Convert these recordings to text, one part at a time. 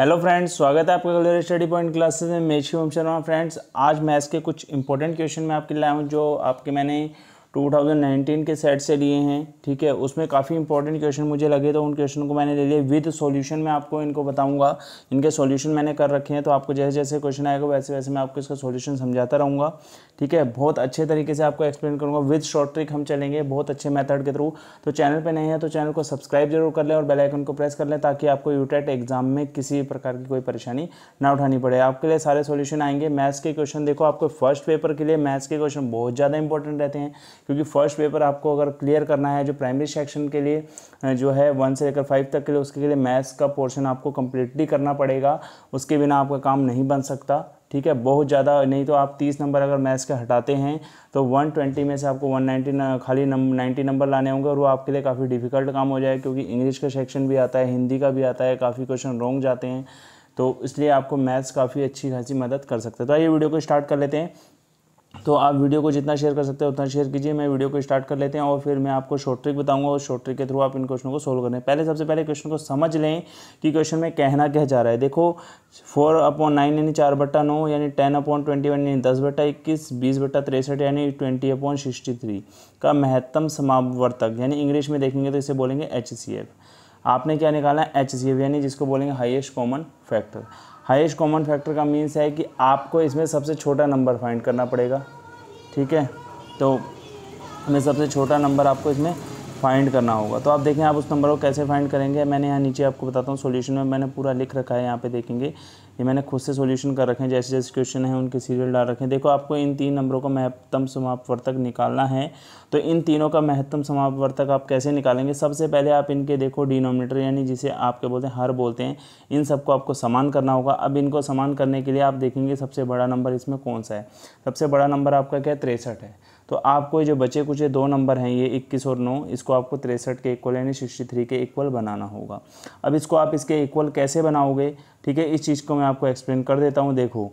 Hello friends, स्वागत है आपका कलर स्टडी पॉइंट क्लासेस में। मैं शिवम शर्मा। फ्रेंड्स, आज मैथ्स के कुछ इंपॉर्टेंट क्वेश्चन मैं आपके लिए लाया हूँ जो आपके मैंने 2019 के सेट से लिए हैं। ठीक है, उसमें काफ़ी इंपॉर्टेंट क्वेश्चन मुझे लगे तो उन क्वेश्चन को मैंने ले लिए विद सॉल्यूशन। मैं आपको इनको बताऊंगा, इनके सॉल्यूशन मैंने कर रखे हैं, तो आपको जैसे जैसे क्वेश्चन आएगा वैसे वैसे मैं आपको इसका सॉल्यूशन समझाता रहूँगा। ठीक है, बहुत अच्छे तरीके से आपको एक्सप्लेन करूँगा। विद शॉर्ट ट्रिक हम चलेंगे बहुत अच्छे मेथड के थ्रू। तो चैनल पर नए हैं तो चैनल को सब्सक्राइब जरूर कर लें और बेल आइकन को प्रेस कर लें ताकि आपको यूटेट एग्जाम में किसी प्रकार की कोई परेशानी ना उठानी पड़े। आपके लिए सारे सॉल्यूशन आएंगे। मैथ्स के क्वेश्चन देखो, आपको फर्स्ट पेपर के लिए मैथ्स के क्वेश्चन बहुत ज़्यादा इंपॉर्टेंट रहते हैं, क्योंकि फर्स्ट पेपर आपको अगर क्लियर करना है जो प्राइमरी सेक्शन के लिए जो है 1 से लेकर 5 तक के लिए, उसके लिए मैथ्स का पोर्शन आपको कंप्लीटली करना पड़ेगा। उसके बिना आपका काम नहीं बन सकता। ठीक है, बहुत ज़्यादा नहीं तो आप 30 नंबर अगर मैथ्स के हटाते हैं तो 120 में से आपको 190 खाली 90 नंबर लाने होंगे और वो आपके लिए काफ़ी डिफिकल्ट काम हो जाएगा, क्योंकि इंग्लिश का सेक्शन भी आता है, हिंदी का भी आता है, काफ़ी क्वेश्चन रॉन्ग जाते हैं। तो इसलिए आपको मैथ्स काफ़ी अच्छी खासी मदद कर सकता है। तो आइए वीडियो को स्टार्ट कर लेते हैं। तो आप वीडियो को जितना शेयर कर सकते हैं उतना शेयर कीजिए। मैं वीडियो को स्टार्ट कर लेते हैं और फिर मैं आपको शॉर्ट ट्रिक बताऊंगा और शॉर्ट ट्रिक के थ्रू आप इन क्वेश्चनों को सोल्व करें। पहले सबसे पहले क्वेश्चन को समझ लें कि क्वेश्चन में कहना क्या जा रहा है। देखो 4/9 यानी 4/9 यानी 10/21 यानी 10/21 20/63 यानी 20/63 का महत्तम समावर्तक यानी इंग्लिश में देखेंगे तो इसे बोलेंगे HCF। आपने क्या निकाला है? HCF यानी जिसको बोलेंगे highest common factor. Highest common factor का मीन्स है कि आपको इसमें सबसे छोटा नंबर फाइंड करना पड़ेगा। ठीक है, तो हमें सबसे छोटा नंबर आपको इसमें फाइंड करना होगा। तो आप देखें आप उस नंबर को कैसे फाइंड करेंगे। मैंने यहाँ नीचे आपको बताता हूँ, सॉल्यूशन में मैंने पूरा लिख रखा है। यहाँ पे देखेंगे ये मैंने खुद से सॉल्यूशन कर रखे हैं, जैसे जैसे क्वेश्चन है उनके सीरियल डाल रखे हैं। देखो आपको इन 3 नंबरों का महत्तम समापवर्तक निकालना है। तो इन तीनों का महत्तम समापवर्तक आप कैसे निकालेंगे? सबसे पहले आप इनके देखो डिनोमिनेटर यानी जिसे आपके बोलते हैं हर बोलते हैं, इन सबको आपको समान करना होगा। अब इनको समान करने के लिए आप देखेंगे सबसे बड़ा नंबर इसमें कौन सा है। सबसे बड़ा नंबर आपका क्या है? 63 है। तो आपको जो बचे कुछ 2 नंबर हैं ये 21 और 9, इसको आपको 63 के इक्वल यानी 63 के इक्वल बनाना होगा। अब इसको आप इसके इक्वल कैसे बनाओगे? ठीक है, इस चीज़ को मैं आपको एक्सप्लेन कर देता हूँ। देखो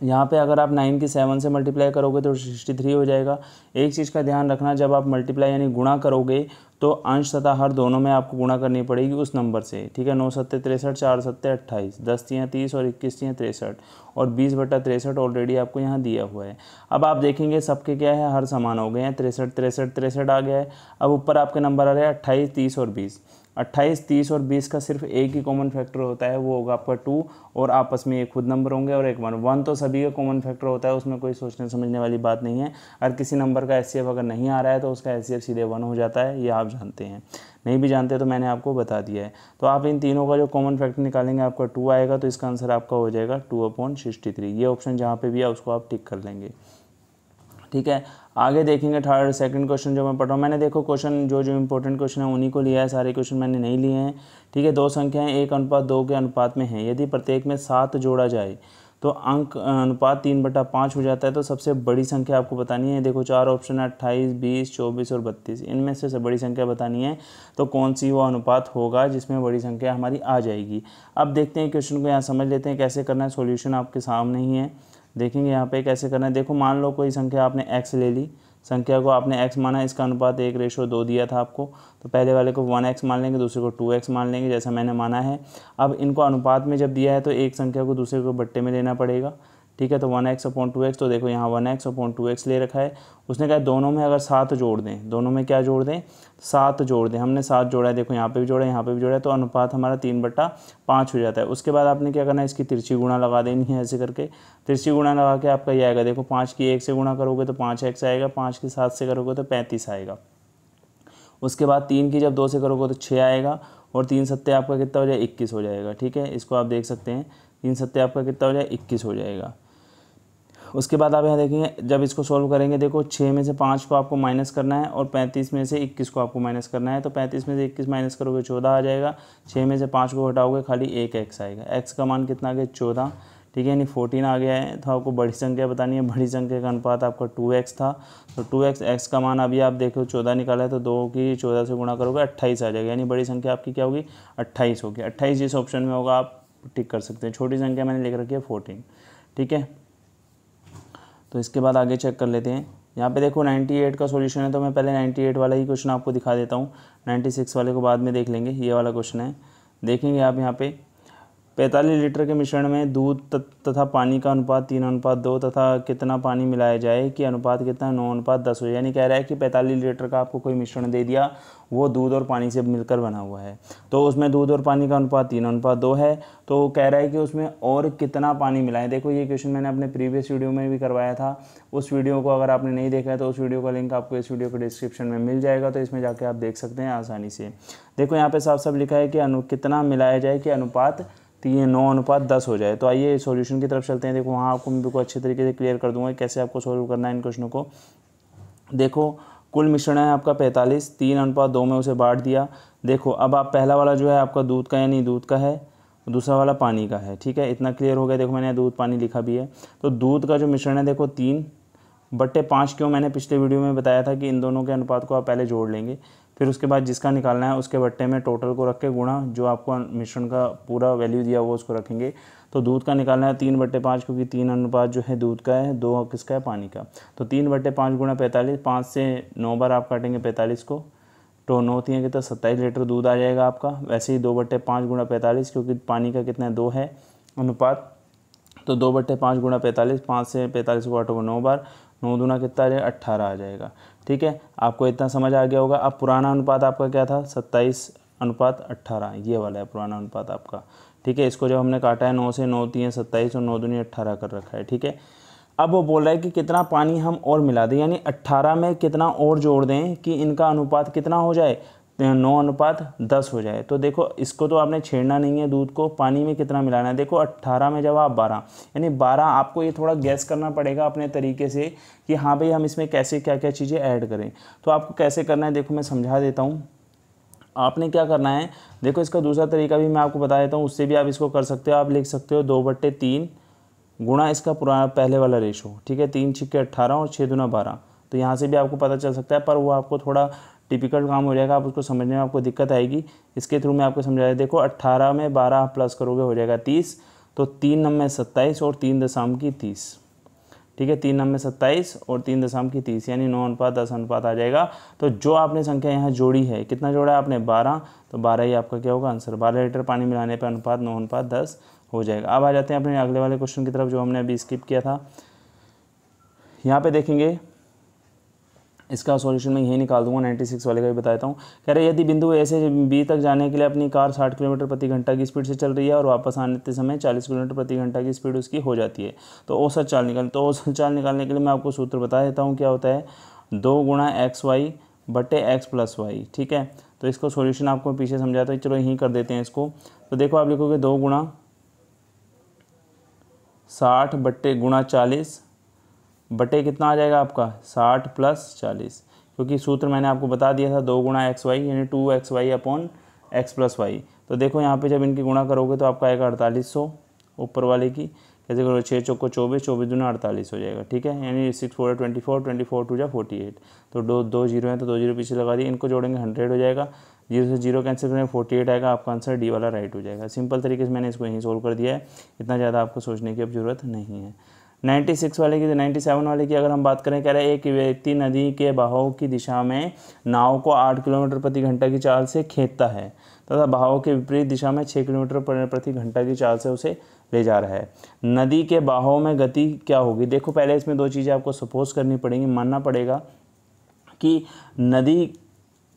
यहाँ पे अगर आप 9 की 7 से मल्टीप्लाई करोगे तो 63 हो जाएगा। एक चीज़ का ध्यान रखना, जब आप मल्टीप्लाई यानी गुणा करोगे तो अंश तथा हर दोनों में आपको गुणा करनी पड़ेगी उस नंबर से। ठीक है, 9 सत्ते 63, 4 सत्ते 28, 10 तियाँ 30 और 21 तियाँ 63 और 20/63 ऑलरेडी आपको यहाँ दिया हुआ है। अब आप देखेंगे सबके क्या है, हर समान हो गए हैं। 63 63 63 आ गया है। अब ऊपर आपके नंबर आ रहे हैं 28 30 और 20। 28 30 और 20 का सिर्फ एक ही कॉमन फैक्टर होता है, वो होगा आपका 2, और आपस में एक खुद नंबर होंगे और एक 1 तो सभी का कॉमन फैक्टर होता है, उसमें कोई सोचने समझने वाली बात नहीं है। अगर किसी नंबर का HCF अगर नहीं आ रहा है तो उसका HCF सीधे 1 हो जाता है, ये आप जानते हैं। नहीं भी जानते तो मैंने आपको बता दिया है। तो आप इन तीनों का जो कॉमन फैक्टर निकालेंगे आपका 2 आएगा, तो इसका आंसर आपका हो जाएगा 2/63। ये ऑप्शन जहाँ पे भी है उसको आप टिक कर लेंगे। ठीक है, आगे देखेंगे थर्ड सेकंड क्वेश्चन जो मैं पढ़ रहा हूँ। मैंने देखो क्वेश्चन जो इंपॉर्टेंट क्वेश्चन है उन्हीं को लिया है, सारे क्वेश्चन मैंने नहीं लिए हैं। ठीक है, 2 संख्याएं 1:2 के अनुपात में हैं। यदि प्रत्येक में 7 जोड़ा जाए तो अंक अनुपात 3/5 हो जाता है। तो सबसे बड़ी संख्या आपको बतानी है। देखो 4 ऑप्शन है, 28 20 24 और 32। इनमें से बड़ी संख्या बतानी है, तो कौन सी वो अनुपात होगा जिसमें बड़ी संख्या हमारी आ जाएगी। अब देखते हैं क्वेश्चन को, यहाँ समझ लेते हैं कैसे करना है। सॉल्यूशन आपके सामने ही है, देखेंगे यहाँ पे कैसे करना है। देखो मान लो कोई संख्या आपने x ले ली, संख्या को आपने x माना, इसका अनुपात 1:2 दिया था आपको। तो पहले वाले को 1x मान लेंगे, दूसरे को 2x मान लेंगे, जैसा मैंने माना है। अब इनको अनुपात में जब दिया है तो एक संख्या को दूसरे को बट्टे में लेना पड़ेगा। ठीक है, तो 1x/2x, तो देखो यहाँ 1x/2x ले रखा है। उसने कहा दोनों में अगर 7 जोड़ दें, दोनों में क्या जोड़ दें? 7 जोड़ दें। हमने 7 जोड़ा है, देखो यहाँ पे भी जोड़ा है, यहाँ पे भी जोड़ा है, तो अनुपात हमारा 3/5 हो जाता है। उसके बाद आपने क्या करना है, इसकी तिरछी गुणा लगा देनी है। ऐसे करके तिरछी गुणा लगा के आपका ये आएगा। देखो 5 की 1 से गुणा करोगे तो 5x आएगा, 5 की 7 से करोगे तो 35 आएगा। उसके बाद 3 की जब 2 से करोगे तो 6 आएगा, और 3 सत्ते आपका कितना हो जाएगा? 21 हो जाएगा। ठीक है, इसको आप देख सकते हैं, 3 सत्ते आपका कितना हो जाएगा? 21 हो जाएगा। उसके बाद आप यहाँ देखेंगे जब इसको सॉल्व करेंगे, देखो 6 में से 5 को आपको माइनस करना है और 35 में से 21 को आपको माइनस करना है। तो 35 में से 21 माइनस करोगे 14 आ जाएगा। 6 में से 5 को हटाओगे खाली एक x आएगा। x का मान कितना आ गया? 14। ठीक है, यानी 14 आ गया है। तो आपको बड़ी संख्या बतानी है। बड़ी संख्या का अनुपात आपका 2x था, तो 2x, x का मान अभी आप देखो 14 निकाला है, तो 2 की 14 से गुणा करोगे 28 आ जाएगा। यानी बड़ी संख्या आपकी क्या होगी? 28 होगी। 28 जिस ऑप्शन में होगा आप टिक कर सकते हैं। छोटी संख्या मैंने लिख रखी है 14। ठीक है, तो इसके बाद आगे चेक कर लेते हैं। यहाँ पे देखो 98 का सॉल्यूशन है, तो मैं पहले 98 वाला ही क्वेश्चन आपको दिखा देता हूँ। 96 वाले को बाद में देख लेंगे। ये वाला क्वेश्चन है, देखेंगे आप यहाँ पे 45 लीटर के मिश्रण में दूध तथा पानी का अनुपात 3:2 तथा कितना पानी मिलाया जाए कि अनुपात कितना 9:10 हो। यानी कह रहा है कि 45 लीटर का आपको कोई मिश्रण दे दिया, वो दूध और पानी से मिलकर बना हुआ है, तो उसमें दूध और पानी का अनुपात 3:2 है। तो कह रहा है कि उसमें और कितना पानी मिलाएं। देखो ये क्वेश्चन मैंने अपने प्रीवियस वीडियो में भी करवाया था, उस वीडियो को अगर आपने नहीं देखा है तो उस वीडियो का लिंक आपको इस वीडियो के डिस्क्रिप्शन में मिल जाएगा, तो इसमें जाके आप देख सकते हैं आसानी से। देखो यहाँ पे साफ साफ लिखा है कि कितना मिलाया जाए कि अनुपात 9:10 हो जाए। तो आइए सॉल्यूशन की तरफ चलते हैं। देखो वहाँ आपको मैं बिल्कुल अच्छे तरीके से क्लियर कर दूंगा कैसे आपको सोल्व करना है इन क्वेश्चनों को। देखो कुल मिश्रण है आपका 45, 3:2 में उसे बांट दिया। देखो अब आप पहला वाला जो है आपका दूध का यानी दूध का है, दूसरा वाला पानी का है, ठीक है, इतना क्लियर हो गया। देखो मैंने दूध पानी लिखा भी है। तो दूध का जो मिश्रण है देखो 3/5 क्यों, मैंने पिछले वीडियो में बताया था कि इन दोनों के अनुपात को आप पहले जोड़ लेंगे, फिर उसके बाद जिसका निकालना है उसके बट्टे में टोटल को रख के गुणा जो आपको मिश्रण का पूरा वैल्यू दिया हुआ उसको रखेंगे। तो दूध का निकालना है 3/5 क्योंकि 3 अनुपात जो है दूध का है, 2 किसका है पानी का। तो 3/5 गुणा 45, 5 से 9 बार आप काटेंगे 45 को, तो 9 3 कितना 27 लीटर दूध आ जाएगा आपका। वैसे ही 2/5 गुणा 45 क्योंकि पानी का कितना है 2 है अनुपात, तो 2/5 गुणा 45, 5 से 45 को काटोगे 9 बार, 9 दूना कितना आ जाएगा 18 आ जाएगा। ठीक है, आपको इतना समझ आ गया होगा। अब पुराना अनुपात आपका क्या था 27:18, ये वाला है पुराना अनुपात आपका। ठीक है, इसको जब हमने काटा है 9 से, 9 3 27 और 9 दूनी 18 कर रखा है। ठीक है, अब वो बोल रहा है कि कितना पानी हम और मिला दें, यानी 18 में कितना और जोड़ दें कि इनका अनुपात कितना हो जाए 9:10 हो जाए। तो देखो इसको तो आपने छेड़ना नहीं है, दूध को पानी में कितना मिलाना है। देखो 18 में जब आप 12, यानी 12 आपको ये थोड़ा गैस करना पड़ेगा अपने तरीके से कि हाँ भाई हम इसमें कैसे क्या क्या चीज़ें ऐड करें। तो आपको कैसे करना है देखो मैं समझा देता हूँ। आपने क्या करना है, देखो इसका दूसरा तरीका भी मैं आपको बता देता हूँ, उससे भी आप इसको कर सकते हो। आप लिख सकते हो 2/3 गुणा इसका पुराना पहले वाला रेशो। ठीक है, 3 छिक्के 18 और 6 दूना 12। तो यहाँ से भी आपको पता चल सकता है, पर वो आपको थोड़ा टिपिकल काम हो जाएगा, आप उसको समझने में आपको दिक्कत आएगी। इसके थ्रू मैं आपको समझाया। देखो 18 में 12 प्लस करोगे हो जाएगा 30, तो 3 9 27 और 3 दशम की 30। ठीक है, 3 9 27 और 3 दशम की 30 यानी 9:10 अनुपात आ जाएगा। तो जो आपने संख्या यहाँ जोड़ी है, कितना जोड़ा है आपने 12, तो 12 ही आपका क्या होगा आंसर। 12 लीटर पानी मिलाने पर अनुपात 9:10 हो जाएगा। अब आ जाते हैं अपने अगले वाले क्वेश्चन की तरफ जो हमने अभी स्किप किया था। यहाँ पे देखेंगे इसका सॉल्यूशन मैं यही निकाल दूंगा, 96 वाले का भी बताता हूँ। कह रहे यदि बिंदु ए से बी तक जाने के लिए अपनी कार 60 किलोमीटर प्रति घंटा की स्पीड से चल रही है और वापस आने समय 40 किलोमीटर प्रति घंटा की स्पीड उसकी हो जाती है, तो औसत चाल निकालने। तो औसत चाल निकालने के लिए मैं आपको सूत्र बता देता हूँ क्या होता है, 2 गुणा XY बटे X प्लस वाई। ठीक है, तो इसको सोल्यूशन आपको पीछे समझाता है, चलो यहीं कर देते हैं इसको। तो देखो आप लिखोगे 2 गुणा 60 बटे गुणा 40 बटे कितना आ जाएगा आपका 60 प्लस 40, क्योंकि सूत्र मैंने आपको बता दिया था 2 गुणा XY यानी 2XY upon X plus Y. तो देखो यहाँ पे जब इनकी गुणा करोगे तो आपका आएगा 4800 ऊपर वाले की। कैसे करोगे 6 चौको 24, 24 दूना 48 हो जाएगा। ठीक है, यानी 6 4 24, 24 2 जा 48। तो दो जीरो हैं तो 2 जीरो पीछे लगा दिए, इनको जोड़ेंगे 100 हो जाएगा। 0 से 0 कैंसिल करेंगे 48 आएगा, आपका आंसर डी वाला राइट हो जाएगा। सिंपल तरीके से मैंने इसको यहीं सोल्व कर दिया है, इतना ज़्यादा आपको सोचने की अब ज़रूरत नहीं है। 96 वाले की 97 वाले की अगर हम बात करें, कह रहे हैं एक व्यक्ति नदी के बहाव की दिशा में नाव को 8 किलोमीटर प्रति घंटा की चाल से खींचता है तथा बहाव के विपरीत दिशा में 6 किलोमीटर प्रति घंटा की चाल से उसे ले जा रहा है। नदी के बहाव में गति क्या होगी। देखो पहले इसमें दो चीज़ें आपको सपोज करनी पड़ेंगी, मानना पड़ेगा कि नदी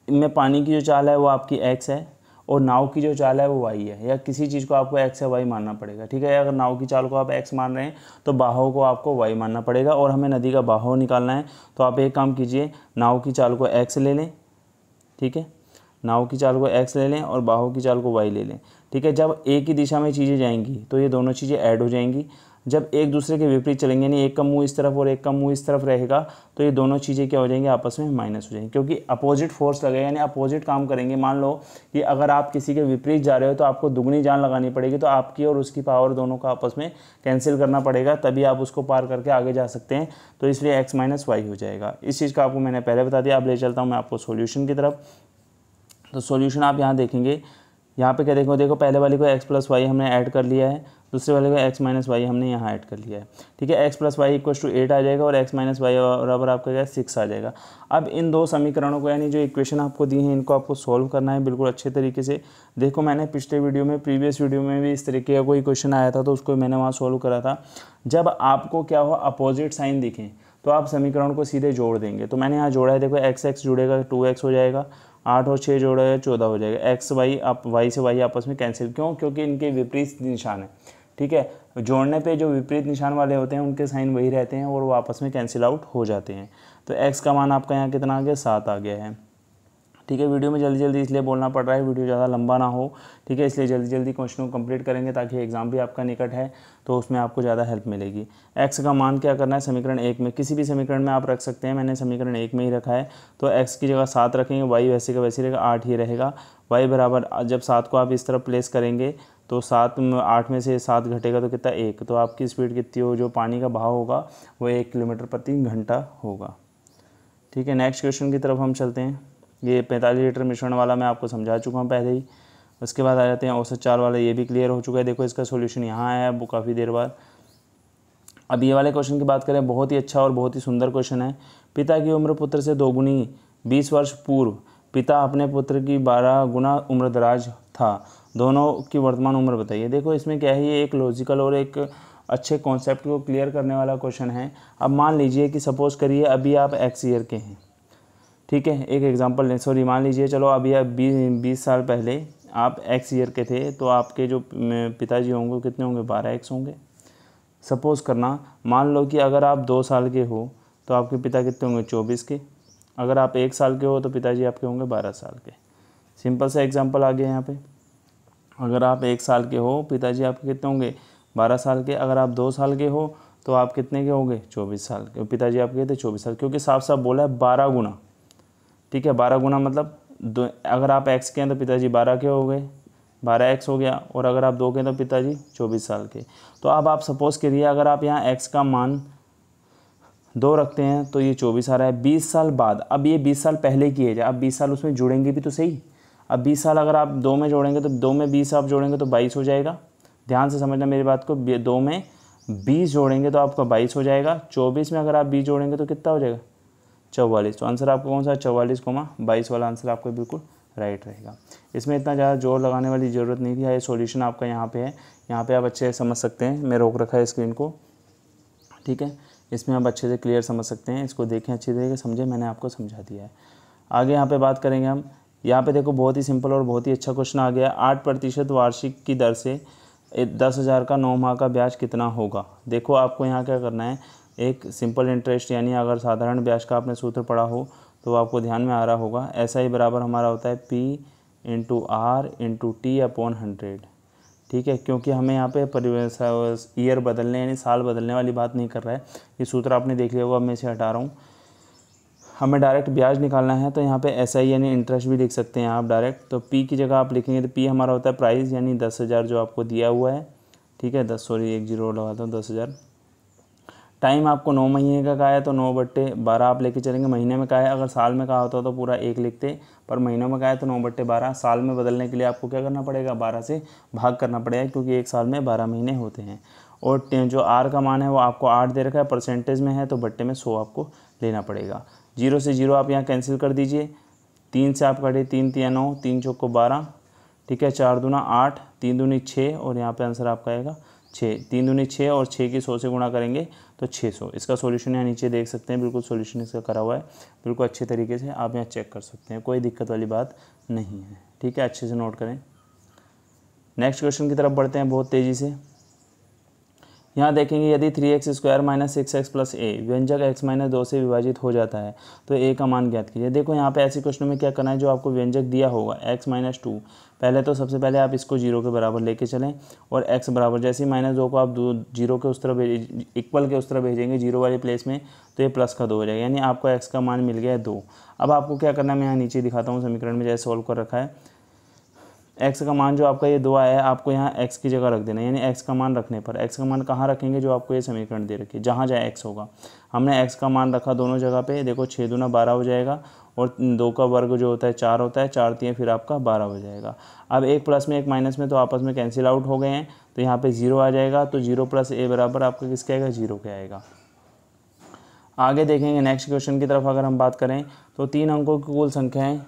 में पानी की जो चाल है वो आपकी x है और नाव की जो चाल है वो y है, या किसी चीज़ को आपको x या y मानना पड़ेगा। ठीक है, अगर नाव की चाल को आप x मान रहे हैं तो बहाव को आपको y मानना पड़ेगा, और हमें नदी का बहाव निकालना है। तो आप एक काम कीजिए, नाव की चाल को x ले लें। ठीक है, नाव की चाल को x ले लें और बहाव की चाल को y ले लें। ठीक है, जब एक ही दिशा में चीज़ें जाएंगी तो ये दोनों चीज़ें ऐड हो जाएंगी। जब एक दूसरे के विपरीत चलेंगे, यानी एक का मुंह इस तरफ और एक का मुंह इस तरफ रहेगा, तो ये दोनों चीज़ें क्या हो जाएंगी आपस में माइनस हो जाएंगी, क्योंकि अपोजिट फोर्स लगेगा, यानी अपोजिट काम करेंगे। मान लो कि अगर आप किसी के विपरीत जा रहे हो तो आपको दुगनी जान लगानी पड़ेगी, तो आपकी और उसकी पावर दोनों का आपस में कैंसिल करना पड़ेगा, तभी आप उसको पार करके आगे जा सकते हैं। तो इसलिए x माइनस वाई हो जाएगा। इस चीज़ का आपको मैंने पहले बता दिया। अब ले चलता हूँ मैं आपको सोल्यूशन की तरफ। तो सोल्यूशन आप यहाँ देखेंगे, यहाँ पे क्या देखो पहले वाले को x प्लस वाई हमने ऐड कर लिया है, दूसरे वाले को x माइनस वाई हमने यहाँ ऐड कर लिया है, ठीक है। x plus y equal to 8 आ जाएगा और x माइनस वाई बराबर आपका क्या 6 आ जाएगा। अब इन दो समीकरणों को यानी जो इक्वेशन आपको दी है इनको आपको सॉल्व करना है बिल्कुल अच्छे तरीके से। देखो मैंने पिछले वीडियो में प्रीवियस वीडियो में भी इस तरीके का कोई क्वेश्चन आया था तो उसको मैंने वहाँ सॉल्व करा था। जब आपको क्या हो अपोजिट साइन दिखें तो आप समीकरण को सीधे जोड़ देंगे। तो मैंने यहाँ जोड़ा है, देखो x जुड़ेगा 2x हो जाएगा, 8 और 6 जोड़ेगा 14 हो जाएगा। x वाई आप y से y आपस में कैंसिल, क्यों? क्योंकि इनके विपरीत निशान है, ठीक है। जोड़ने पे जो विपरीत निशान वाले होते हैं उनके साइन वही रहते हैं और वो आपस में कैंसिल आउट हो जाते हैं। तो x का मान आपका यहाँ कितना आ गया 7 आ गया है, ठीक है। वीडियो में जल्दी जल्दी इसलिए बोलना पड़ रहा है, वीडियो ज़्यादा लंबा ना हो, ठीक है, इसलिए जल्दी जल्दी क्वेश्चन को कंप्लीट करेंगे ताकि एग्जाम भी आपका निकट है तो उसमें आपको ज़्यादा हेल्प मिलेगी। x का मान क्या करना है समीकरण 1 में, किसी भी समीकरण में आप रख सकते हैं, मैंने समीकरण 1 में ही रखा है। तो x की जगह 7 रखेंगे, y वैसे का वैसे रहेगा, 8 ही रहेगा। y बराबर जब 7 को आप इस तरफ प्लेस करेंगे तो 8 में से 7 घटेगा तो कितना 1, तो आपकी स्पीड कितनी हो, जो पानी का बहाव होगा वो 1 किलोमीटर प्रति घंटा होगा, ठीक है। नेक्स्ट क्वेश्चन की तरफ हम चलते हैं। ये 45 लीटर मिश्रण वाला मैं आपको समझा चुका हूँ पहले ही। उसके बाद आ जाते हैं औसत चाल वाला, ये भी क्लियर हो चुका है। देखो इसका सॉल्यूशन यहाँ आया है वो काफ़ी देर बाद। अब ये वाले क्वेश्चन की बात करें, बहुत ही अच्छा और बहुत ही सुंदर क्वेश्चन है। पिता की उम्र पुत्र से 2 गुनी 20 वर्ष पूर्व पिता अपने पुत्र की 12 गुना उम्र दराज था, दोनों की वर्तमान उम्र बताइए। देखो इसमें क्या है, ये एक लॉजिकल और एक अच्छे कॉन्सेप्ट को क्लियर करने वाला क्वेश्चन है। अब मान लीजिए कि सपोज़ करिए अभी आप x ईयर के हैं, ठीक है, एक एग्जांपल लें, सॉरी मान लीजिए चलो अभी आप 20 साल पहले आप x ईयर के थे तो आपके जो पिताजी होंगे कितने होंगे 12x होंगे। सपोज़ करना, मान लो कि अगर आप 2 साल के हो तो आपके पिता कितने होंगे 24 के, अगर आप 1 साल के हो तो पिताजी आपके होंगे 12 साल के। सिंपल सा एग्जाम्पल आ गया यहाँ पे। अगर आप 1 साल के हो पिताजी आपके कितने होंगे 12 साल के, अगर आप 2 साल के हो तो आप कितने के होंगे 24 साल के, पिताजी आपके थे 24 साल, क्योंकि साफ साफ बोला है 12 गुना, ठीक है। 12 गुना मतलब अगर आप x के हैं तो पिताजी 12 के हो गए, 12x हो गया, और अगर आप 2 के हैं तो पिताजी 24 साल के। तो अब आप सपोज़ करिए अगर आप यहाँ x का मान 2 रखते हैं तो ये 24 आ रहा है 20 साल बाद। अब ये 20 साल पहले की एज है, अब 20 साल उसमें जोड़ेंगे भी तो सही। अब 20 साल अगर आप 2 में जोड़ेंगे तो 2 में 20 आप जोड़ेंगे तो 22 हो जाएगा। ध्यान से समझना मेरी बात को, 2 में 20 जोड़ेंगे तो आपका 22 हो जाएगा। 24 में अगर आप 20 जोड़ेंगे तो कितना हो जाएगा 44। तो आंसर आपको कौन सा 44,22 वाला आंसर आपको बिल्कुल राइट रहेगा। इसमें इतना ज़्यादा जोर लगाने वाली ज़रूरत नहीं थी। ये सॉल्यूशन आपका यहाँ पे है, यहाँ पे आप अच्छे से समझ सकते हैं। मैं रोक रखा है स्क्रीन को, ठीक है, इसमें आप अच्छे से क्लियर समझ सकते हैं। इसको देखें अच्छी तरीके से समझें, मैंने आपको समझा दिया है। आगे यहाँ पे बात करेंगे हम। यहाँ पे देखो बहुत ही सिंपल और बहुत ही अच्छा क्वेश्चन आ गया। 8% वार्षिक की दर से 10,000 का 9 माह का ब्याज कितना होगा। देखो आपको यहाँ क्या करना है, एक सिंपल इंटरेस्ट यानी अगर साधारण ब्याज का आपने सूत्र पढ़ा हो तो आपको ध्यान में आ रहा होगा। ऐसा ही बराबर हमारा होता है P × R × T/100, ठीक है। क्योंकि हमें यहाँ पे ईयर बदलने यानी साल बदलने वाली बात नहीं कर रहा है, ये सूत्र आपने देख लिया होगा, अब मैं इसे हटा रहा हूँ। हमें डायरेक्ट ब्याज निकालना है तो यहाँ पे SI यानी इंटरेस्ट भी लिख सकते हैं आप डायरेक्ट। तो P की जगह आप लिखेंगे तो P हमारा होता है प्राइस यानी 10,000 जो आपको दिया हुआ है, ठीक है। 1 0 लगाता हूँ 10,000। टाइम आपको 9 महीने का कहा है तो 9/12 आप लेके चलेंगे। महीने में कहा है, अगर साल में कहा होता तो पूरा 1 लिखते, पर महीनों में कहा है तो 9/12। साल में बदलने के लिए आपको क्या करना पड़ेगा 12 से भाग करना पड़ेगा, क्योंकि एक साल में 12 महीने होते हैं। और जो R का मान है वो आपको 8 दे रखा है, परसेंटेज में है तो बट्टे में 100 आपको लेना पड़ेगा। 0 से 0 आप यहाँ कैंसिल कर दीजिए। 3 से आप काटिए, 3 × 9, 3 × 12, ठीक है। 4 दूना 8, 3 दूनी 6 और यहाँ पे आंसर आपका आएगा 6। 3 दूनी 6 और 6 की 100 से गुणा करेंगे तो 600। इसका सॉल्यूशन यहाँ नीचे देख सकते हैं, बिल्कुल सॉल्यूशन इसका करा हुआ है, बिल्कुल अच्छे तरीके से आप यहाँ चेक कर सकते हैं, कोई दिक्कत वाली बात नहीं है, ठीक है। अच्छे से नोट करें। नेक्स्ट क्वेश्चन की तरफ बढ़ते हैं बहुत तेज़ी से। यहाँ देखेंगे यदि 3x² - 6x + a व्यंजक x - 2 से विभाजित हो जाता है तो a का मान ज्ञात कीजिए। देखो यहाँ पे ऐसे क्वेश्चन में क्या करना है, जो आपको व्यंजक दिया होगा x - 2, पहले तो सबसे पहले आप इसको 0 के बराबर लेके चलें और x बराबर जैसे ही -2 को आप 0 के उस तरफ इक्वल के उस तरफ भेजेंगे 0 वाले प्लेस में, तो ये प्लस का 2 हो जाएगा, यानी आपको x का मान मिल गया है 2। अब आपको क्या करना है, मैं यहाँ नीचे दिखाता हूँ समीकरण में जैसे सॉल्व कर रखा है। x का मान जो आपका ये 2 आया है, आपको यहाँ x की जगह रख देना, यानी x का मान रखने पर x का मान कहाँ रखेंगे, जो आपको ये समीकरण दे रखी है, जहाँ जहाँ x होगा। हमने x का मान रखा दोनों जगह पे। देखो 6 दूना 12 हो जाएगा और 2 का वर्ग जो होता है 4 होता है, 4 3 फिर आपका 12 हो जाएगा। अब एक प्लस में एक माइनस में तो आपस में कैंसिल आउट हो गए हैं, तो यहाँ पे 0 आ जाएगा। तो 0 + a बराबर आपका किसके आएगा, 0 के आएगा। आगे देखेंगे नेक्स्ट क्वेश्चन की तरफ अगर हम बात करें तो 3 अंकों की कुल संख्याएं,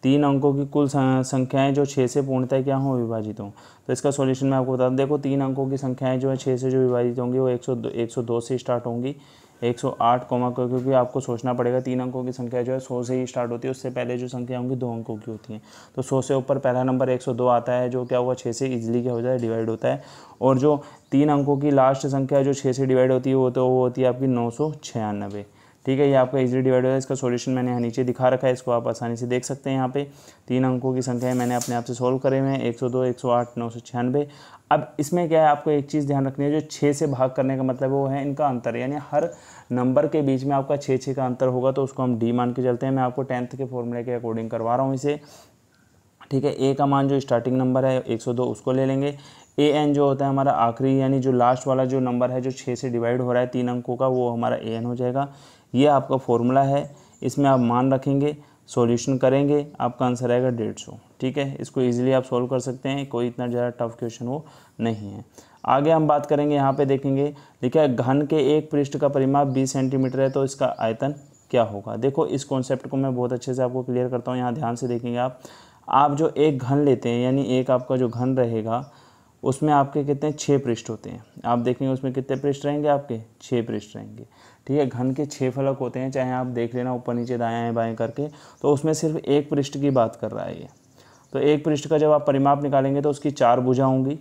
3 अंकों की कुल संख्याएं जो 6 से पूर्णतः क्या हों, विभाजित हों। तो इसका सॉल्यूशन मैं आपको बता दूं। देखो 3 अंकों की संख्याएं जो है 6 से जो विभाजित होंगी वो 102 से स्टार्ट होंगी, 108 क्योंकि आपको सोचना पड़ेगा 3 अंकों की संख्या जो है 100 से ही स्टार्ट होती है, उससे पहले जो संख्या होंगी 2 अंकों की होती हैं। तो 100 से ऊपर पहला नंबर 102 आता है, जो क्या हुआ 6 से ईजिली क्या हो जाए, डिवाइड होता है। और जो 3 अंकों की लास्ट संख्या जो 6 से डिवाइड होती है वो होती है आपकी 996। ठीक है, ये आपका इजीली डिवाइड हो है। इसका सॉल्यूशन मैंने यहाँ नीचे दिखा रखा है, इसको आप आसानी से देख सकते हैं। यहाँ पे 3 अंकों की संख्याएं मैंने अपने आप से सोल्व करे हुए हैं, 102, 108, 996। अब इसमें क्या है, आपको एक चीज़ ध्यान रखनी है, जो 6 से भाग करने का मतलब वो है इनका अंतर, यानी हर नंबर के बीच में आपका 6 का अंतर होगा, तो उसको हम डी मान के चलते हैं। मैं आपको 10th के फॉर्मूले के अकॉर्डिंग करवा रहा हूँ इसे। ठीक है, ए का मान जो स्टार्टिंग नंबर है 102 उसको ले लेंगे। ए एन जो होता है हमारा आखिरी, यानी जो लास्ट वाला जो नंबर है जो 6 से डिवाइड हो रहा है 3 अंकों का, वो हमारा ए एन हो जाएगा। ये आपका फॉर्मूला है, इसमें आप मान रखेंगे, सॉल्यूशन करेंगे, आपका आंसर आएगा 150। ठीक है, इसको इजीली आप सोल्व कर सकते हैं, कोई इतना ज़्यादा टफ क्वेश्चन वो नहीं है। आगे हम बात करेंगे, यहाँ पे देखेंगे लिखा है घन के एक पृष्ठ का परिमाप 20 सेंटीमीटर है, तो इसका आयतन क्या होगा। देखो इस कॉन्सेप्ट को मैं बहुत अच्छे से आपको क्लियर करता हूँ, यहाँ ध्यान से देखेंगे आप जो एक घन लेते हैं, यानी एक आपका जो घन रहेगा उसमें आपके कितने 6 पृष्ठ होते हैं। आप देखेंगे उसमें कितने पृष्ठ रहेंगे, आपके 6 पृष्ठ रहेंगे। ठीक है, घन के 6 फलक होते हैं, चाहे आप देख लेना ऊपर नीचे दाएं बाएं करके, तो उसमें सिर्फ एक पृष्ठ की बात कर रहा है ये। तो एक पृष्ठ का जब आप परिमाप निकालेंगे तो उसकी 4 भुजा होंगी।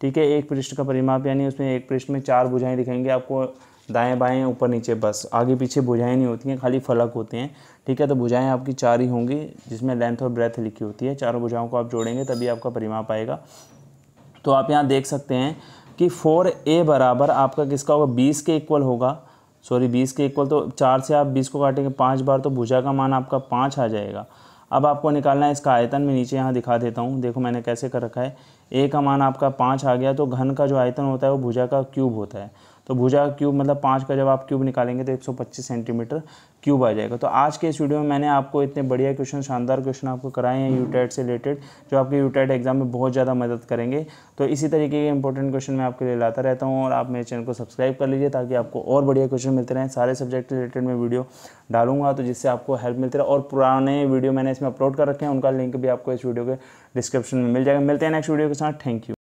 ठीक है, एक पृष्ठ का परिमाप यानी उसमें एक पृष्ठ में 4 भुजाएं दिखेंगी आपको, दाएं बाएं ऊपर नीचे, बस आगे पीछे भुजाएं नहीं होती हैं, खाली फलक होते हैं। ठीक है, तो भुजाएं आपकी 4 ही होंगी, जिसमें लेंथ और ब्रेथ लिखी होती है। चारों भुजाओं को आप जोड़ेंगे तभी आपका परिमाप आएगा। तो आप यहाँ देख सकते हैं कि 4a बराबर आपका किसका होगा, 20 के इक्वल होगा। 20 के इक्वल, तो 4 से आप 20 को काटेंगे 5 बार, तो भुजा का मान आपका 5 आ जाएगा। अब आपको निकालना है इसका आयतन, मैं नीचे यहाँ दिखा देता हूँ, देखो मैंने कैसे कर रखा है। a का मान आपका 5 आ गया, तो घन का जो आयतन होता है वो भुजा का क्यूब होता है। तो भुजा का क्यूब मतलब 5 का जब आप क्यूब निकालेंगे तो 125 सेंटीमीटर क्यूब आ जाएगा। तो आज के इस वीडियो में मैंने आपको इतने बढ़िया क्वेश्चन, शानदार क्वेश्चन आपको कराए हैं यूटेट से रिलेटेड, जो आपके यूटेट एग्जाम में बहुत ज़्यादा मदद करेंगे। तो इसी तरीके के इंपॉर्टेंट क्वेश्चन मैं आपके लिए लाता रहता हूँ, और आप मेरे चैनल को सब्सक्राइब कर लीजिए ताकि आपको और बढ़िया क्वेश्चन मिलते रहें। सारे सब्जेक्ट रिलेटेड मैं वीडियो डालूंगा, तो जिससे आपको हेल्प मिलती रहे। और पुराने वीडियो मैंने इसमें अपलोड कर रखे हैं, उनका लिंक भी आपको इस वीडियो के डिस्क्रिप्शन में मिल जाएगा। मिलते हैं नेक्स्ट वीडियो के साथ, थैंक यू।